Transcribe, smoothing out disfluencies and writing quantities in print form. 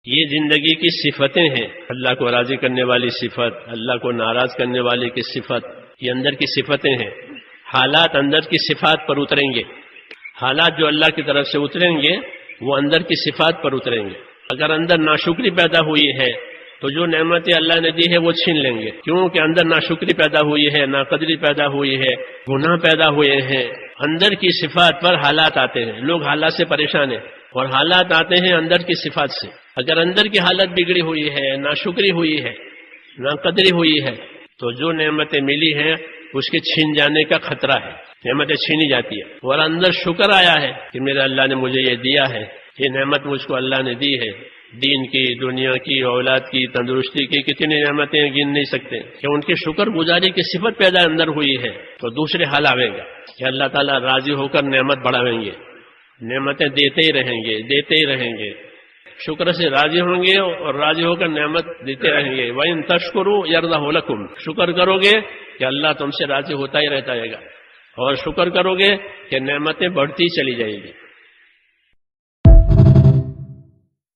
یہ زندگی کی صفتیں ہیں، اللہ کو راضی کرنے والی صفت، اللہ کو ناراض کرنے والی کی صفت، یہ اندر کی صفتیں ہیں۔ حالات اندر کی صفات پر اتریں گے، حالات جو اللہ کی طرف سے اتریں گے وہ اندر کی صفات پر اتریں گے۔ اگر اندر ناشکری پیدا ہوئی ہے تو جو نعمتیں اللہ نے دی ہے وہ چھین لیں گے، کیونکہ اندر ناشکری پیدا ہوئی ہے، ناقدری پیدا ہوئی ہے، گناہ پیدا ہوئے ہیں۔ اندر کی صفات پر حالات آتے ہیں، لوگ حالات سے پریشان ہیں، اور حالات آتے ہیں اندر کی صفات سے۔ اگر اندر کی حالت بگڑی ہوئی ہے، ناشکری ہوئی ہے، ناقدری ہوئی ہے، تو جو نعمتیں ملی ہیں اس کے چھین جانے کا خطرہ ہے، نعمتیں چھینی جاتی ہے۔ اور اندر شکر آیا ہے کہ میرے اللہ نے مجھے یہ دیا ہے، یہ نعمت مجھ کو اللہ نے دی ہے، دین کی، دنیا کی، اولاد کی، تندرستی کی، کتنی نعمتیں گن نہیں سکتے، کہ ان کی شکر گزاری کی صفت پیدا اندر ہوئی ہے تو دوسرے حال آئیں گا کہ اللہ تعالیٰ راضی ہو کر نعمت بڑھائیں گے، نعمتیں دیتے ہی رہیں گے، دیتے ہی رہیں گے، شکر سے راضی ہوں گے اور راضی ہو کر نعمت دیتے رہیں گے۔ وَإِن تَشْكُرُوا يَرْضَهُ لَكُمْ، شکر کرو گے کہ اللہ تم سے راضی ہوتا ہی رہتا ہے گا، اور شکر کرو گے کہ نعمتیں بڑھتی چلی جائیں گی۔